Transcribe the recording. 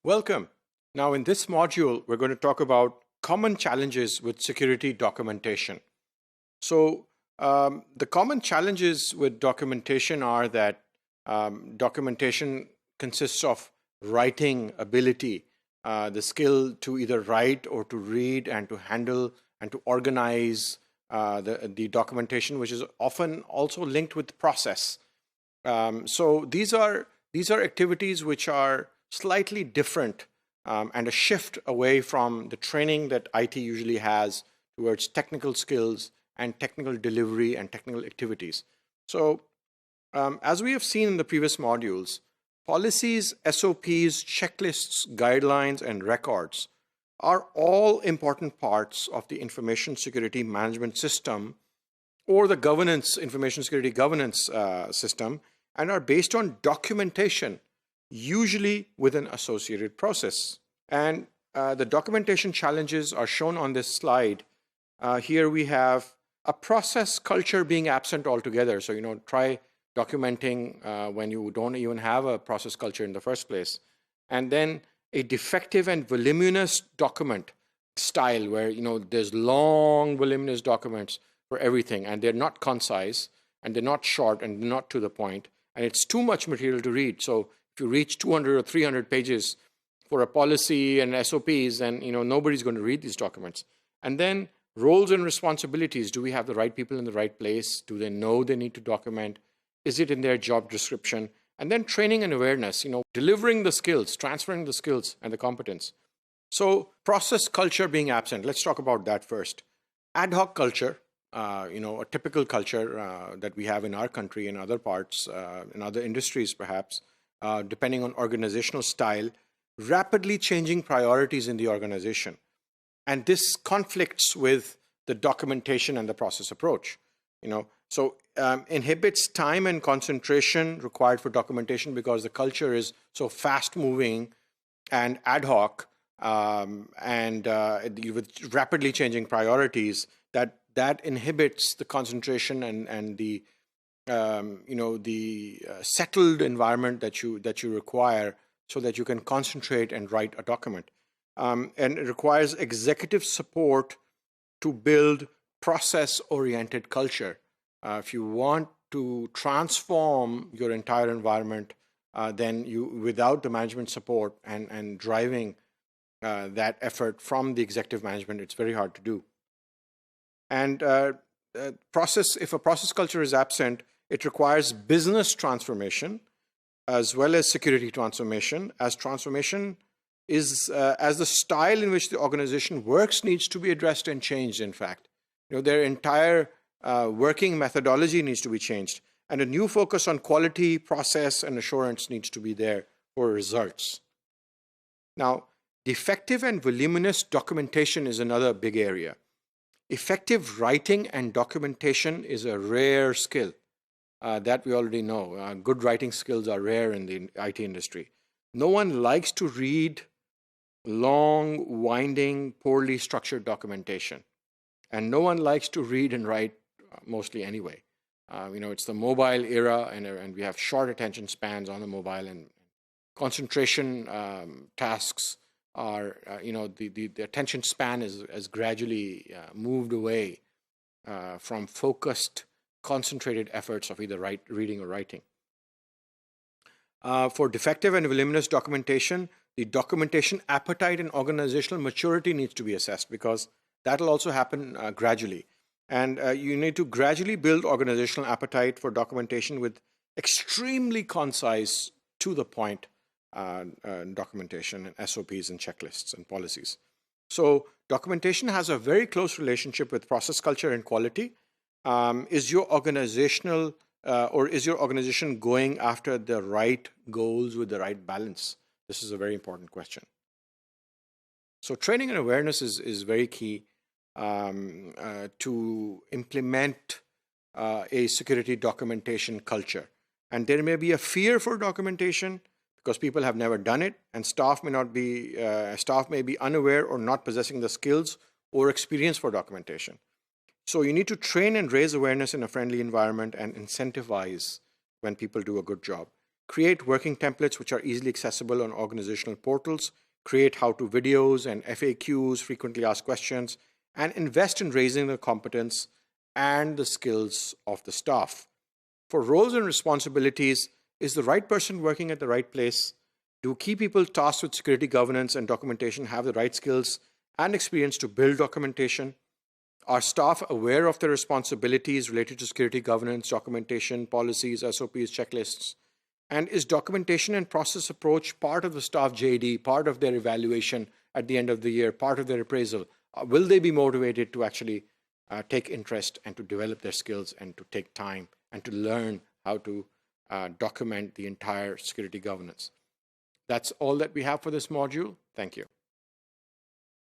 Welcome. Now, in this module, we're going to talk about common challenges with security documentation. So, the common challenges with documentation are that documentation consists of writing ability, the skill to either write or to read and to handle and to organize the documentation, which is often also linked with process. So these are activities which are slightly different and a shift away from the training that IT usually has towards technical skills and technical delivery and technical activities. So as we have seen in the previous modules, policies, SOPs, checklists, guidelines, and records are all important parts of the information security management system or the governance, information security governance system, and are based on documentation, usually with an associated process. And the documentation challenges are shown on this slide. Here we have a process culture being absent altogether. So, try documenting when you don't even have a process culture in the first place. And then a defective and voluminous document style where, there's long voluminous documents for everything, and they're not concise, and they're not short, and they're not to the point, and it's too much material to read. So if you reach 200 or 300 pages for a policy and SOPs, then nobody's going to read these documents. And then roles and responsibilities. Do we have the right people in the right place? Do they know they need to document? Is it in their job description? And then training and awareness, delivering the skills, transferring the skills and the competence. So process culture being absent. Let's talk about that first. Ad hoc culture, a typical culture that we have in our country and other parts, in other industries perhaps, depending on organizational style, rapidly changing priorities in the organization. And this conflicts with the documentation and the process approach. So inhibits time and concentration required for documentation because the culture is so fast moving and ad hoc and with rapidly changing priorities that inhibits the concentration and the settled environment that you require so that you can concentrate and write a document. And it requires executive support to build process-oriented culture. If you want to transform your entire environment, then without the management support and driving that effort from the executive management, it's very hard to do. And if a process culture is absent, it requires business transformation as well as security transformation, as transformation is as the style in which the organization works needs to be addressed and changed, in fact. Their entire working methodology needs to be changed, and a new focus on quality, process, and assurance needs to be there for results. Now, defective and voluminous documentation is another big area. Effective writing and documentation is a rare skill that we already know. Good writing skills are rare in the IT industry. No one likes to read long, winding, poorly structured documentation. And no one likes to read and write mostly anyway. It's the mobile era, and we have short attention spans on the mobile, and concentration tasks are, the attention span is gradually moved away from focused, concentrated efforts of either reading or writing. For defective and voluminous documentation, the documentation appetite and organizational maturity needs to be assessed, because that will also happen gradually. And you need to gradually build organizational appetite for documentation with extremely concise, to the point documentation and SOPs and checklists and policies. So documentation has a very close relationship with process culture and quality. Is your organization going after the right goals with the right balance? This is a very important question. So training and awareness is very key to implement a security documentation culture. And there may be a fear for documentation because people have never done it, and staff may be unaware or not possessing the skills or experience for documentation. So you need to train and raise awareness in a friendly environment and incentivize when people do a good job. create working templates which are easily accessible on organizational portals, create how-to videos and FAQs, frequently asked questions, and invest in raising the competence and the skills of the staff. For roles and responsibilities, is the right person working at the right place? Do key people tasked with security governance and documentation have the right skills and experience to build documentation? Are staff aware of their responsibilities related to security governance, documentation, policies, SOPs, checklists? And is documentation and process approach part of the staff JD, part of their evaluation at the end of the year, part of their appraisal? Will they be motivated to actually take interest and to develop their skills and to take time and to learn how to document the entire security governance? That's all that we have for this module. Thank you.